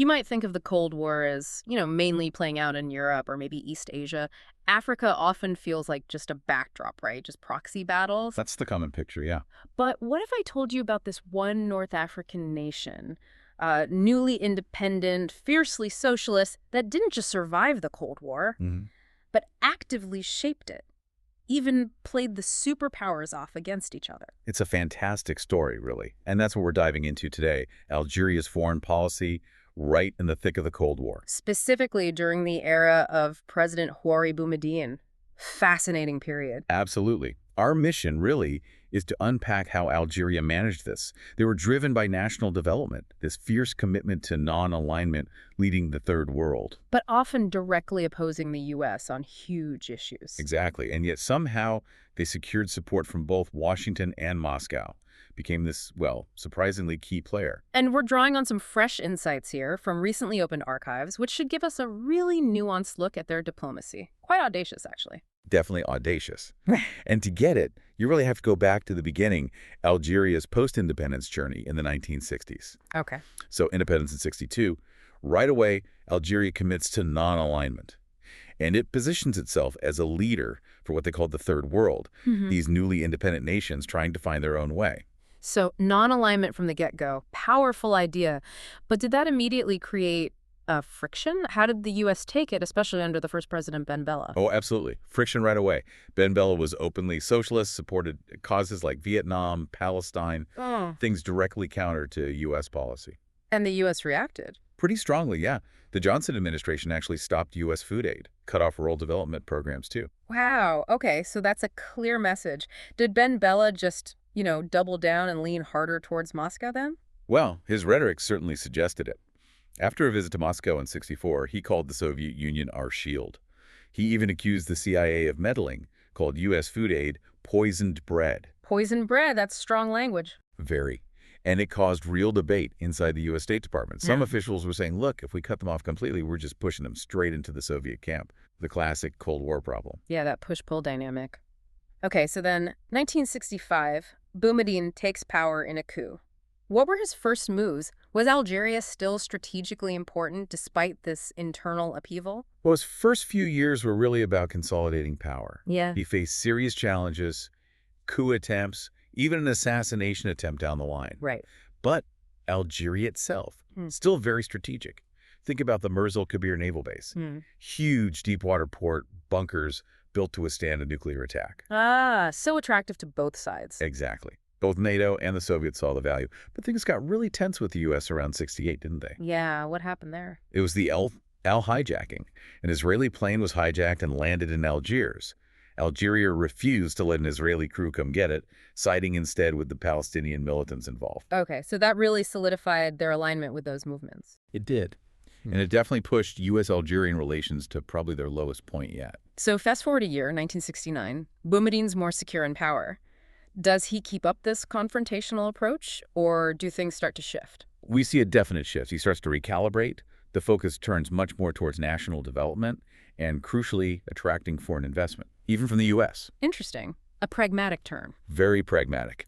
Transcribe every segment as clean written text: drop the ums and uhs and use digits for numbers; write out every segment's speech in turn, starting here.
You might think of the Cold War as, mainly playing out in Europe or maybe East Asia. Africa often feels like just a backdrop, right? Just proxy battles. That's the common picture, yeah. But what if I told you about this one North African nation, newly independent, fiercely socialist, that didn't just survive the Cold War, but actively shaped it, even played the superpowers off against each other? It's a fantastic story, really. And that's what we're diving into today. Algeria's foreign policy, right in the thick of the Cold War. Specifically during the era of President Houari Boumediene. Fascinating period. Absolutely. Our mission, really, is to unpack how Algeria managed this. They were driven by national development, this fierce commitment to non-alignment leading the Third World. But often directly opposing the U.S. on huge issues. Exactly. And yet somehow they secured support from both Washington and Moscow. Became this, well, surprisingly key player. And we're drawing on some fresh insights here from recently opened archives, which should give us a really nuanced look at their diplomacy. Quite audacious, actually. Definitely audacious. And to get it, you really have to go back to the beginning, Algeria's post-independence journey in the 1960s. Okay. So independence in 62. Right away, Algeria commits to non-alignment. And it positions itself as a leader for what they called the Third World, these newly independent nations trying to find their own way. So non-alignment from the get-go, powerful idea. But did that immediately create friction? How did the U.S. take it, especially under the first president, Ben Bella? Oh, absolutely. Friction right away. Ben Bella was openly socialist, supported causes like Vietnam, Palestine, things directly counter to U.S. policy. And the U.S. reacted? Pretty strongly, yeah. The Johnson administration actually stopped U.S. food aid, cut off rural development programs, too. Wow. Okay, so that's a clear message. Did Ben Bella just, double down and lean harder towards Moscow then? Well, his rhetoric certainly suggested it. After a visit to Moscow in '64, he called the Soviet Union our shield. He even accused the CIA of meddling, called U.S. food aid poisoned bread. Poisoned bread, that's strong language. Very. And it caused real debate inside the U.S. State Department. Some officials were saying, look, if we cut them off completely, we're just pushing them straight into the Soviet camp. The classic Cold War problem. Yeah, that push-pull dynamic. Okay, so then 1965, Boumediene takes power in a coup. What were his first moves? Was Algeria still strategically important despite this internal upheaval? Well, his first few years were really about consolidating power. Yeah. He faced serious challenges, coup attempts, even an assassination attempt down the line. Right. But Algeria itself, still very strategic. Think about the Merz el-Kabir naval base. Huge deep-water port, bunkers built to withstand a nuclear attack. Ah, so attractive to both sides. Exactly. Both NATO and the Soviets saw the value. But things got really tense with the U.S. around '68, didn't they? Yeah, what happened there? It was the Al hijacking. An Israeli plane was hijacked and landed in Algiers. Algeria refused to let an Israeli crew come get it, siding instead with the Palestinian militants involved. Okay, so that really solidified their alignment with those movements. It did. And it definitely pushed U.S.-Algerian relations to probably their lowest point yet. So fast forward a year, 1969, Boumediene's more secure in power. Does he keep up this confrontational approach, or do things start to shift? We see a definite shift. He starts to recalibrate. The focus turns much more towards national development and, crucially, attracting foreign investment, even from the U.S. Interesting. A pragmatic turn. Very pragmatic.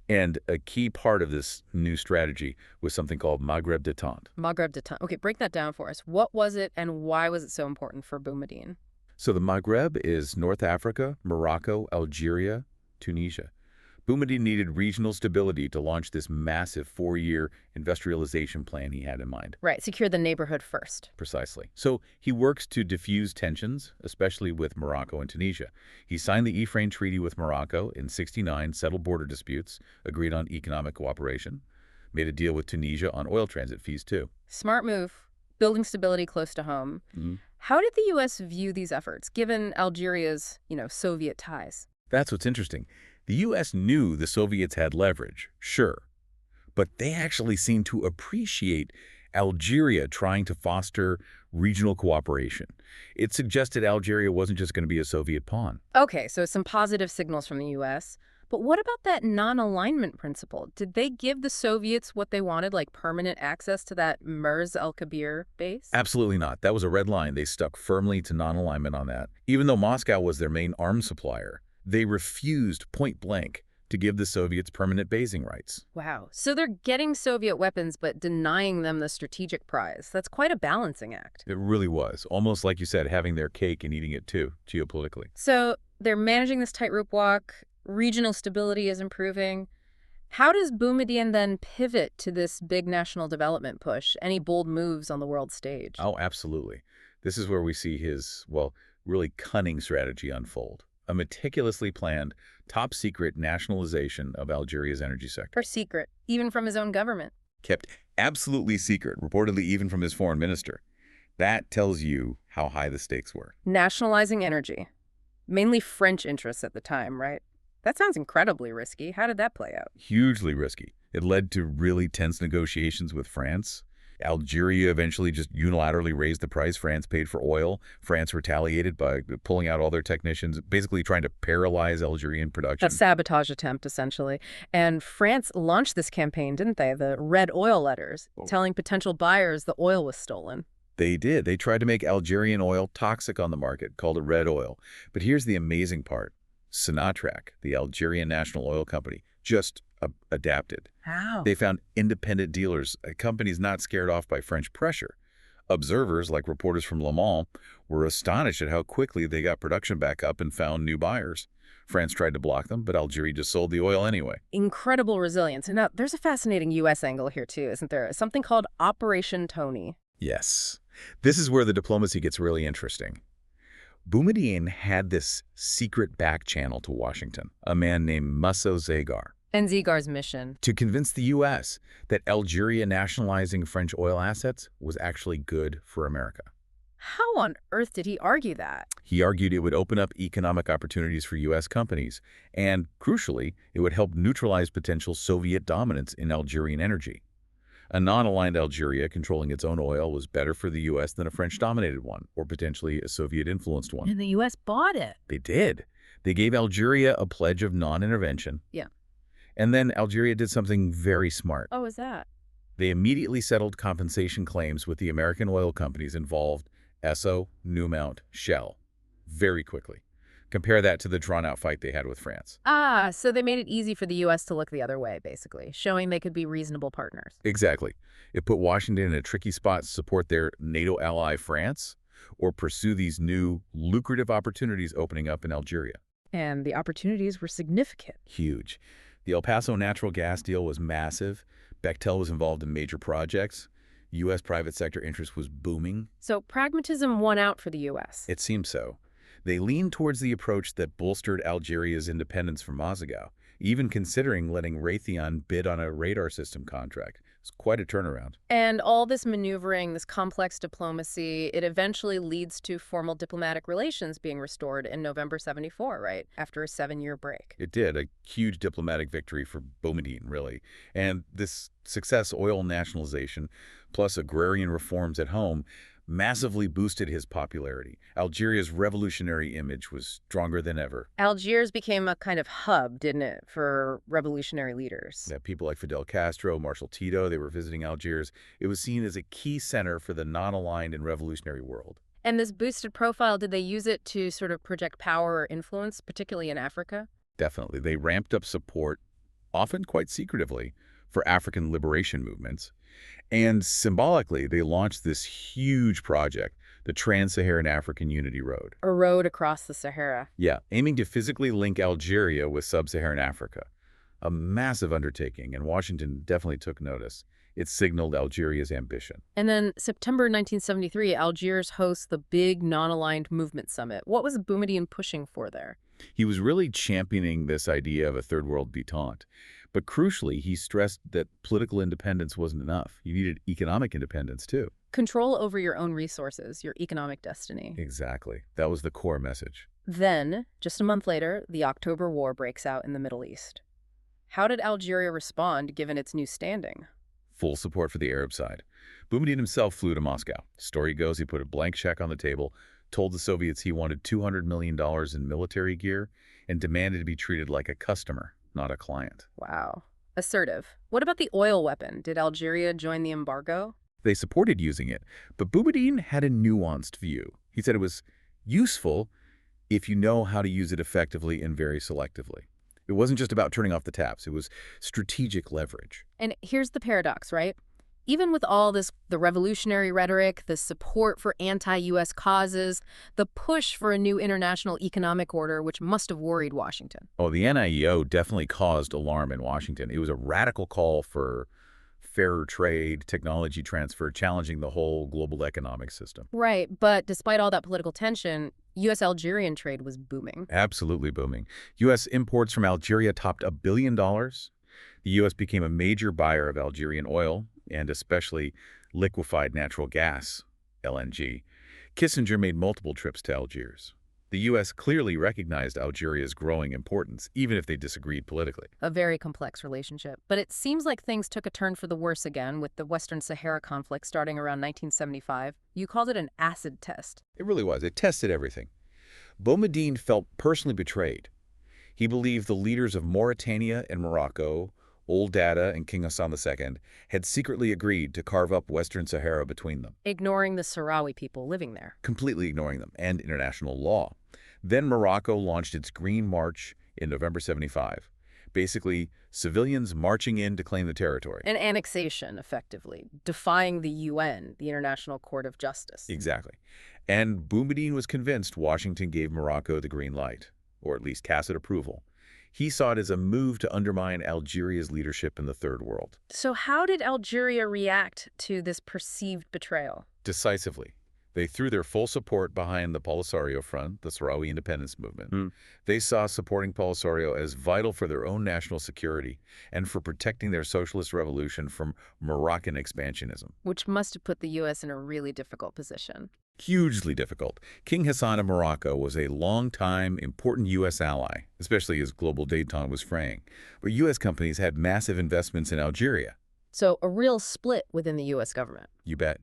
And a key part of this new strategy was something called Maghreb détente. Maghreb détente. Okay, break that down for us. What was it, and why was it so important for Boumediene? So the Maghreb is North Africa, Morocco, Algeria, Tunisia. Boumediene needed regional stability to launch this massive 4-year industrialization plan he had in mind. Right, secure the neighborhood first. Precisely. So he works to diffuse tensions, especially with Morocco and Tunisia. He signed the Ifrane Treaty with Morocco in '69, settled border disputes, agreed on economic cooperation, made a deal with Tunisia on oil transit fees too. Smart move, building stability close to home. How did the U.S. view these efforts, given Algeria's, Soviet ties? That's what's interesting. The U.S. knew the Soviets had leverage, sure, but they actually seemed to appreciate Algeria trying to foster regional cooperation. It suggested Algeria wasn't just going to be a Soviet pawn. Okay, so some positive signals from the U.S., but what about that non-alignment principle? Did they give the Soviets what they wanted, like permanent access to that Merz el-Kabir base? Absolutely not. That was a red line. They stuck firmly to non-alignment on that. Even though Moscow was their main arms supplier, they refused point blank to give the Soviets permanent basing rights. Wow. So they're getting Soviet weapons but denying them the strategic prize. That's quite a balancing act. It really was. Almost like you said, having their cake and eating it too, geopolitically. So they're managing this tightrope walk. Regional stability is improving. How does Boumediene then pivot to this big national development push? Any bold moves on the world stage? Oh, absolutely. This is where we see his, well, really cunning strategy unfold. A meticulously planned, top-secret nationalization of Algeria's energy sector. Or secret, even from his own government. Kept absolutely secret, reportedly even from his foreign minister. That tells you how high the stakes were. Nationalizing energy. Mainly French interests at the time, right? That sounds incredibly risky. How did that play out? Hugely risky. It led to really tense negotiations with France. Algeria eventually just unilaterally raised the price France paid for oil. France retaliated by pulling out all their technicians, basically trying to paralyze Algerian production. A sabotage attempt, essentially. And France launched this campaign, didn't they? The red oil letters, telling potential buyers the oil was stolen. They did. They tried to make Algerian oil toxic on the market, called it red oil. But here's the amazing part. Sonatrach, the Algerian national oil company, just adapted. How? They found independent dealers, companies not scared off by French pressure. Observers, like reporters from Le Mans, were astonished at how quickly they got production back up and found new buyers. France tried to block them, but Algeria just sold the oil anyway. Incredible resilience. And now, there's a fascinating U.S. angle here, too, isn't there? Something called Operation Tony. Yes. This is where the diplomacy gets really interesting. Boumediene had this secret back channel to Washington, a man named Musso Zagar. And Zagar's mission? To convince the U.S. that Algeria nationalizing French oil assets was actually good for America. How on earth did he argue that? He argued it would open up economic opportunities for U.S. companies, and, crucially, it would help neutralize potential Soviet dominance in Algerian energy. A non-aligned Algeria controlling its own oil was better for the U.S. than a French-dominated one, or potentially a Soviet-influenced one. And the U.S. bought it. They did. They gave Algeria a pledge of non-intervention. Yeah. And then Algeria did something very smart. Oh, is that? They immediately settled compensation claims with the American oil companies involved, Esso, Newmont, Shell, very quickly. Compare that to the drawn-out fight they had with France. Ah, so they made it easy for the U.S. to look the other way, basically, showing they could be reasonable partners. Exactly. It put Washington in a tricky spot to support their NATO ally France or pursue these new, lucrative opportunities opening up in Algeria. And the opportunities were significant. Huge. The El Paso natural gas deal was massive. Bechtel was involved in major projects. U.S. private sector interest was booming. So pragmatism won out for the U.S. It seemed so. They leaned towards the approach that bolstered Algeria's independence from Moscow, even considering letting Raytheon bid on a radar system contract. It's quite a turnaround. And all this maneuvering, this complex diplomacy, it eventually leads to formal diplomatic relations being restored in November 74, right? After a 7-year break. It did. A huge diplomatic victory for Boumediene, really. And this success, oil nationalization, plus agrarian reforms at home, massively boosted his popularity. Algeria's revolutionary image was stronger than ever. Algiers became a kind of hub, didn't it, for revolutionary leaders? Yeah, people like Fidel Castro, Marshal Tito, they were visiting Algiers. It was seen as a key center for the non-aligned and revolutionary world. And this boosted profile, did they use it to sort of project power or influence, particularly in Africa? Definitely. They ramped up support, often quite secretively, for African liberation movements. And symbolically, they launched this huge project, the Trans-Saharan African Unity Road. A road across the Sahara. Yeah, aiming to physically link Algeria with sub-Saharan Africa. A massive undertaking, and Washington definitely took notice. It signaled Algeria's ambition. And then September 1973, Algiers hosts the big non-aligned movement summit. What was Boumediene pushing for there? He was really championing this idea of a third world détente. But crucially, he stressed that political independence wasn't enough. You needed economic independence, too. Control over your own resources, your economic destiny. Exactly. That was the core message. Then, just a month later, the October War breaks out in the Middle East. How did Algeria respond, given its new standing? Full support for the Arab side. Boumediene himself flew to Moscow. Story goes he put a blank check on the table, told the Soviets he wanted $200 million in military gear, and demanded to be treated like a customer, not a client. Wow. Assertive. What about the oil weapon? Did Algeria join the embargo? They supported using it, but Boumediene had a nuanced view. He said it was useful if you know how to use it effectively and very selectively. It wasn't just about turning off the taps. It was strategic leverage. And here's the paradox, right? Even with all this, the revolutionary rhetoric, the support for anti-U.S. causes, the push for a new international economic order, which must have worried Washington. Oh, the NIEO definitely caused alarm in Washington. It was a radical call for fairer trade, technology transfer, challenging the whole global economic system. Right, but despite all that political tension, U.S.-Algerian trade was booming. Absolutely booming. U.S. imports from Algeria topped $1 billion. The U.S. became a major buyer of Algerian oil, and especially liquefied natural gas, LNG. Kissinger made multiple trips to Algiers. The U.S. clearly recognized Algeria's growing importance, even if they disagreed politically. A very complex relationship. But it seems like things took a turn for the worse again with the Western Sahara conflict starting around 1975. You called it an acid test. It really was. It tested everything. Boumediene felt personally betrayed. He believed the leaders of Mauritania and Morocco, Old Dada and King Hassan II, had secretly agreed to carve up Western Sahara between them. Ignoring the Sahrawi people living there. Completely ignoring them and international law. Then Morocco launched its Green March in November 75. Basically, civilians marching in to claim the territory. An annexation, effectively, defying the UN, the International Court of Justice. Exactly. And Boumediene was convinced Washington gave Morocco the green light, or at least tacit approval. He saw it as a move to undermine Algeria's leadership in the Third World. So how did Algeria react to this perceived betrayal? Decisively. They threw their full support behind the Polisario Front, the Sahrawi independence movement. They saw supporting Polisario as vital for their own national security and for protecting their socialist revolution from Moroccan expansionism. Which must have put the U.S. in a really difficult position. Hugely difficult. King Hassan of Morocco was a long-time, important U.S. ally, especially as global détente was fraying. But U.S. companies had massive investments in Algeria. So a real split within the U.S. government. You bet.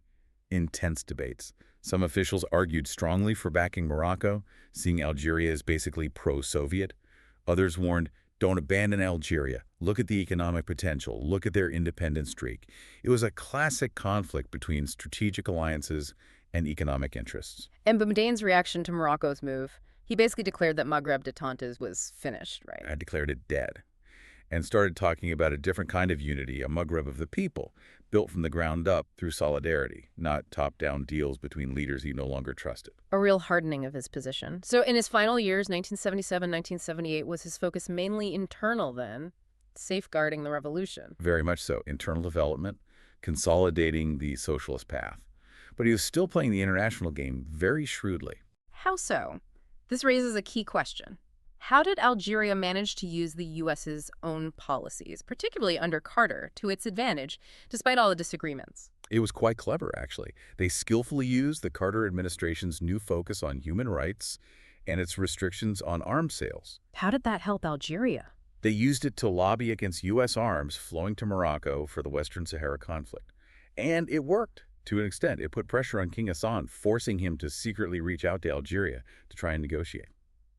Intense debates. Some officials argued strongly for backing Morocco, seeing Algeria as basically pro-Soviet. Others warned, don't abandon Algeria. Look at the economic potential. Look at their independent streak. It was a classic conflict between strategic alliances and economic interests. And Boumediene's reaction to Morocco's move, he basically declared that Maghreb détente was finished, right? I declared it dead and started talking about a different kind of unity, a Maghreb of the people, built from the ground up through solidarity, not top-down deals between leaders he no longer trusted. A real hardening of his position. So in his final years, 1977, 1978, was his focus mainly internal then, safeguarding the revolution? Very much so. Internal development, consolidating the socialist path. But he was still playing the international game very shrewdly. How so? This raises a key question. How did Algeria manage to use the U.S.'s own policies, particularly under Carter, to its advantage, despite all the disagreements? It was quite clever, actually. They skillfully used the Carter administration's new focus on human rights and its restrictions on arms sales. How did that help Algeria? They used it to lobby against U.S. arms flowing to Morocco for the Western Sahara conflict. And it worked. To an extent, it put pressure on King Hassan, forcing him to secretly reach out to Algeria to try and negotiate.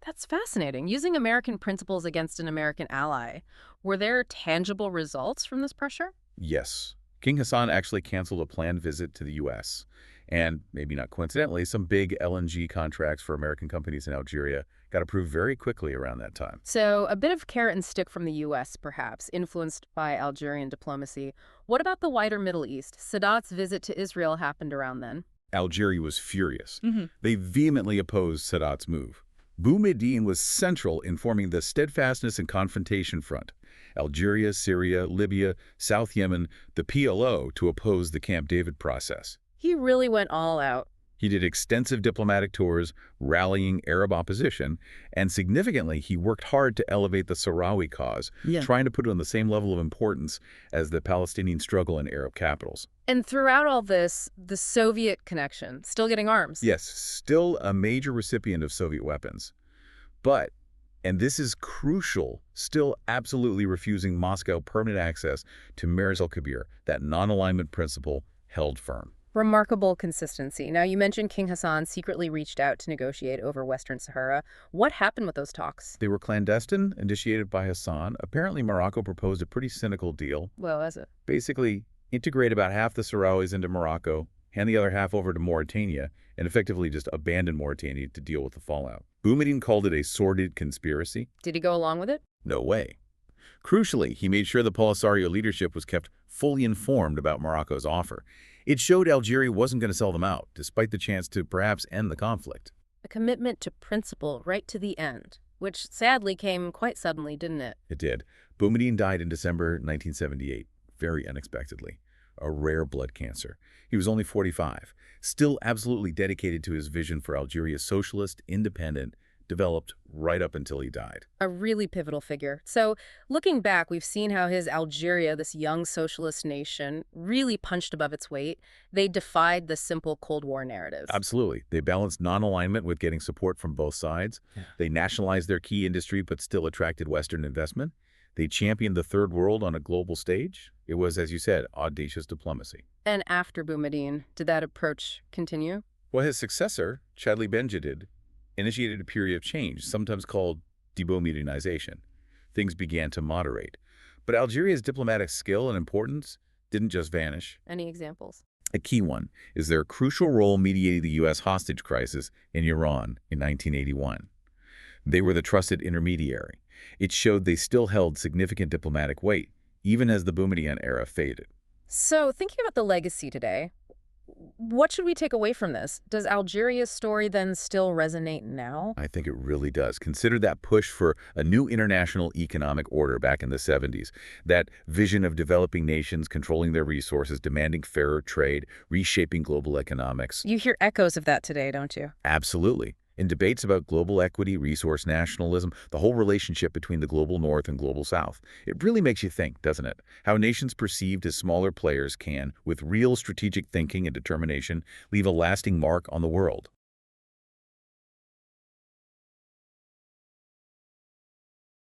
That's fascinating. Using American principles against an American ally. Were there tangible results from this pressure? Yes. King Hassan actually canceled a planned visit to the U.S. And, maybe not coincidentally, some big LNG contracts for American companies in Algeria got approved very quickly around that time. So a bit of carrot and stick from the U.S., perhaps, influenced by Algerian diplomacy. What about the wider Middle East? Sadat's visit to Israel happened around then. Algeria was furious. They vehemently opposed Sadat's move. Boumediene was central in forming the Steadfastness and Confrontation Front. Algeria, Syria, Libya, South Yemen, the PLO to oppose the Camp David process. He really went all out. He did extensive diplomatic tours, rallying Arab opposition, and significantly, he worked hard to elevate the Sahrawi cause, trying to put it on the same level of importance as the Palestinian struggle in Arab capitals. And throughout all this, the Soviet connection, still getting arms. Yes, still a major recipient of Soviet weapons. But, and this is crucial, still absolutely refusing Moscow permanent access to Mers el-Kabir, that non-alignment principle held firm. Remarkable consistency. Now, you mentioned King Hassan secretly reached out to negotiate over Western Sahara. What happened with those talks? They were clandestine, initiated by Hassan. Apparently, Morocco proposed a pretty cynical deal. Well, was it? Basically, integrate about half the Sahrawis into Morocco, hand the other half over to Mauritania, and effectively just abandon Mauritania to deal with the fallout. Boumediene called it a sordid conspiracy. Did he go along with it? No way. Crucially, he made sure the Polisario leadership was kept fully informed about Morocco's offer. It showed Algeria wasn't going to sell them out, despite the chance to perhaps end the conflict. A commitment to principle right to the end, which sadly came quite suddenly, didn't it? It did. Boumediene died in December 1978, very unexpectedly. A rare blood cancer. He was only 45, still absolutely dedicated to his vision for Algeria's socialist, independent, developed right up until he died. A really pivotal figure. So, looking back, we've seen how his Algeria, this young socialist nation, really punched above its weight. They defied the simple Cold War narrative. Absolutely. They balanced non-alignment with getting support from both sides. Yeah. They nationalized their key industry but still attracted Western investment. They championed the third world on a global stage. It was, as you said, audacious diplomacy. And after Boumediene, did that approach continue? Well, his successor, Chadli Bendjedid, initiated a period of change, sometimes called de-Boumedienization. Things began to moderate. But Algeria's diplomatic skill and importance didn't just vanish. Any examples? A key one is their crucial role mediating the U.S. hostage crisis in Iran in 1981. They were the trusted intermediary. It showed they still held significant diplomatic weight, even as the Boumediene era faded. So, thinking about the legacy today, what should we take away from this? Does Algeria's story then still resonate now? I think it really does. Consider that push for a new international economic order back in the 70s. That vision of developing nations controlling their resources, demanding fairer trade, reshaping global economics. You hear echoes of that today, don't you? Absolutely. In debates about global equity, resource nationalism, the whole relationship between the global north and global south, it really makes you think, doesn't it? How nations perceived as smaller players can, with real strategic thinking and determination, leave a lasting mark on the world.